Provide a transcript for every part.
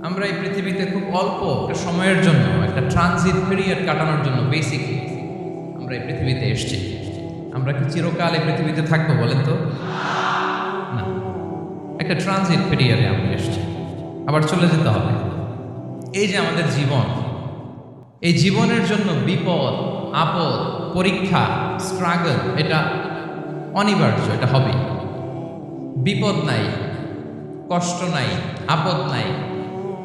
আমরা এই পৃথিবীতে খুব অল্প একটা সময়ের জন্য, একটা ট্রানজিট পিরিয়ড কাটানোর জন্য বেসিকলি আমরা এই পৃথিবীতে এসেছি। আমরা কি চিরকাল এই পৃথিবীতে থাকবো বলেন তো? না, একটা ট্রানজিট পিরিয়ডে আমরা এসেছি, আবার চলে যেতে হবে। এই যে আমাদের জীবন, এই জীবনের জন্য বিপদ, আপদ, পরীক্ষা, স্ট্রাগল, এটা অনিবার্য, এটা হবে। বিপদ নাই, কষ্ট নাই, আপদ নাই,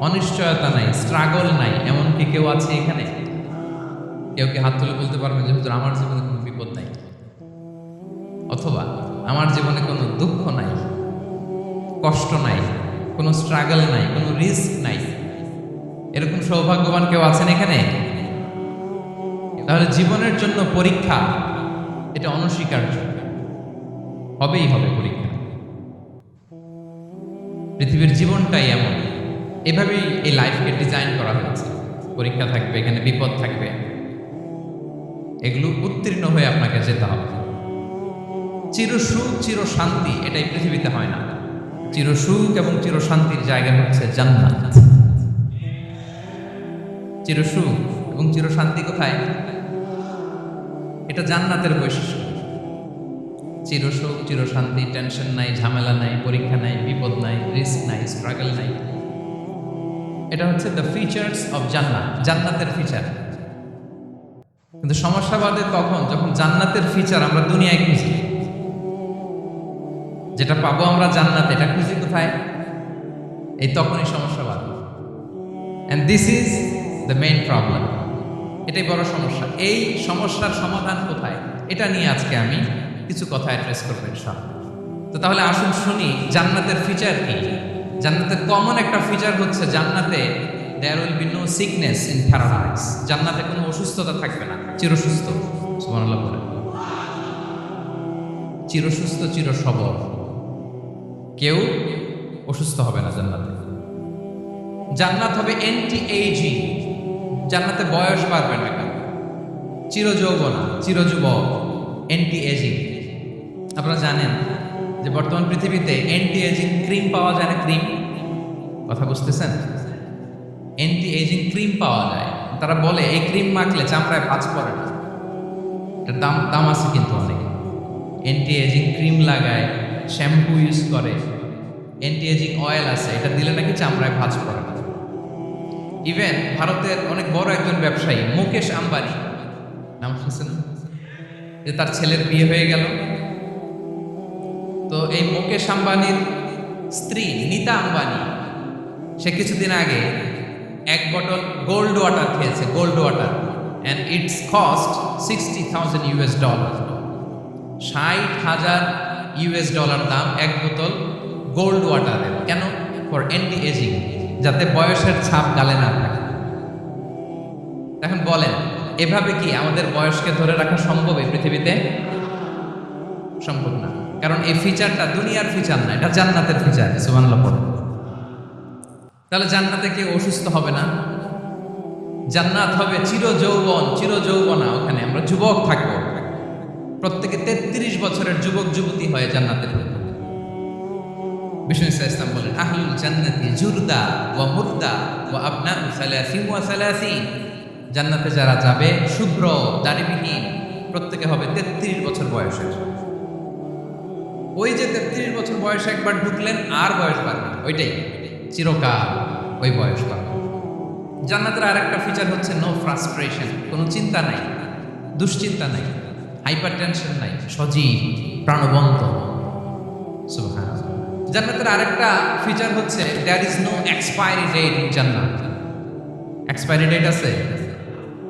অনিশ্চয়তা নাই, স্ট্রাগল নাই, এমনকি কেউ আছে এখানে? কেউ কি হাত তুলে বলতে পারবে যে হুজুর আমার জীবনে কোনো বিপদ নাই, অথবা আমার জীবনে কোনো দুঃখ নাই, কষ্ট নাই, কোনো স্ট্রাগল নাই, কোনো রিস্ক নাই? এরকম সৌভাগ্যবান কেউ আছেন এখানে? তাহলে জীবনের জন্য পরীক্ষা, এটা অনস্বীকার্য, হবেই হবে পরীক্ষা। পৃথিবীর জীবনটাই এমন, এভাবেই এই লাইফকে ডিজাইন করা হয়েছে। পরীক্ষা থাকবে, এখানে বিপদ থাকবে, এগুলো উত্তীর্ণ হয়ে আপনাকে যেতে হবে। চিরসুখ চির শান্তি এটাই পৃথিবীতে হয় না। চিরসুখ এবং চিরশান্তির জায়গা হচ্ছে জান্নাত। চিরসুখ এবং চিরশান্তি কোথায়? এটা জান্নাতের বৈশিষ্ট্য। চিরসুখ চিরশান্তি, টেনশন নাই, ঝামেলা নাই, পরীক্ষা নাই, বিপদ নাই, রিস্ক নাই, স্ট্রাগল নাই। এটা হচ্ছে দ্য ফিচার্স অফ জান্নাত, জান্নাতের ফিচার। কিন্তু সমস্যা বাদে তখন যখন জান্নাতের ফিচার আমরা দুনিয়ায় খুঁজি, যেটা পাবো আমরা জান্নাতে, এটা খুঁজি কোথায়? এই তখনই সমস্যা বাদে। And this is the main problem. এটাই বড় সমস্যা। এই সমস্যার সমাধান কোথায়, এটা নিয়ে আজকে আমি কিছু কথা অ্যাড্রেস করবো ইনশাআল্লাহ। তো তাহলে আসুন শুনি জান্নাতের ফিচার কি। জান্নাতের কমন একটা ফিচার হচ্ছে জান্নাতে there will be no sickness in paradise. জান্নাতে কোনো অসুস্থতা থাকবে না, চিরসুস্থ। সুবহানাল্লাহ বলে, চিরসুস্থ চিরসবল, কেউ অসুস্থ হবে না জান্নাতে। জান্নাত হবে এন্টি এইজিং, জান্নাতে বয়স বাড়বে না, চিরযৌবনা, চিরযুবক, এন্টি এজিং। আপনারা জানেন যে বর্তমান পৃথিবীতে এন্টি এজিং ক্রিম পাওয়া যায় না? ক্রিম, কথা বুঝতেছেন? এন্টি এজিং ক্রিম পাওয়া যায়। তারা বলে এই ক্রিম মাখলে চামড়ায় ভাঁজ পড়ে না। এটার দাম আছে কিন্তু অনেক। এন্টি এজিং ক্রিম লাগায়, শ্যাম্পু ইউজ করে, এন্টি এজিং অয়েল আছে, এটা দিলে নাকি চামড়ায় ভাঁজ পড়ে না। ইভেন ভারতের অনেক বড় একজন ব্যবসায়ী মুকেশ আম্বানি, নাম শুনছেন? যে তার ছেলের বিয়ে হয়ে গেল, তো এই মুকেশ আম্বানির স্ত্রী নীতা আম্বানি, সে কিছুদিন আগে এক বটল গোল্ড ওয়াটার খেয়েছে, gold water, and it's cost $60,000। $60,000 দাম এক বোতল গোল্ড ওয়াটারের। কেন? ফর অ্যান্টি এজিং, যাতে বয়সের ছাপ গালে না থাকে। এখন বলেন, এভাবে কি আমাদের বয়সকে ধরে রাখা সম্ভব এই পৃথিবীতে? সম্ভব না, কারণ এই ফিচারটা দুনিয়ার ফিচার না, এটা জান্নাতের ফিচার। সুবহানাল্লাহ পড়ে। তাহলে জান্নাতে কেউ অসুস্থ হবে না, জান্নাত হবে চিরযৌবন, চিরযৌবনা। ওখানে আমরা যুবক থাকবো, প্রত্যেকে 33 বছরের যুবক যুবতী হয়ে জান্নাতে ঢুকবো। বিষ্ণু ইসলাম বলেন, আহলুল জান্নাতি জুরদা ওয়া মুরদা ওয়া আবনাউ সালাসিন ওয়া সালাসিন। জান্নাতে যারা যাবে শুভ্র দাড়িবিহীন, প্রত্যেকে হবে 33 বছর বয়সের। ওই যে 33 বছর বয়সে একবার ঢুকলেন, আর বয়স বাড়বে, ওইটাই চিরকাল ওই বয়স বাড়বে। জান্নাতের আরেকটা ফিচার হচ্ছে নো ফ্রাস্ট্রেশন, কোনো চিন্তা নাই, দুশ্চিন্তা নাই, হাইপার টেনশন নাই, সজীব প্রাণবন্ত। সুবহানাল্লাহ। জান্নাতের আরেকটা ফিচার হচ্ছে there is no expiry date in জান্নাত। এক্সপায়ারি ডেট আছে?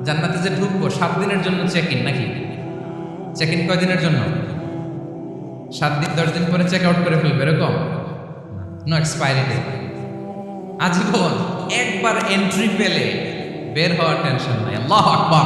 জান্নাতে যে ঢুকবো 7 দিনের জন্য চেক ইন, নাকি? চেক ইন কয় দিনের জন্য? 7 দিন, 10 দিন পরে চেক আউট করে ফেলবে, এরকম? নো এক্সপায়ারি ডেট, আজীবন। একবার এন্ট্রি পেলে বের হওয়ার টেনশন নাই। আল্লাহু আকবার।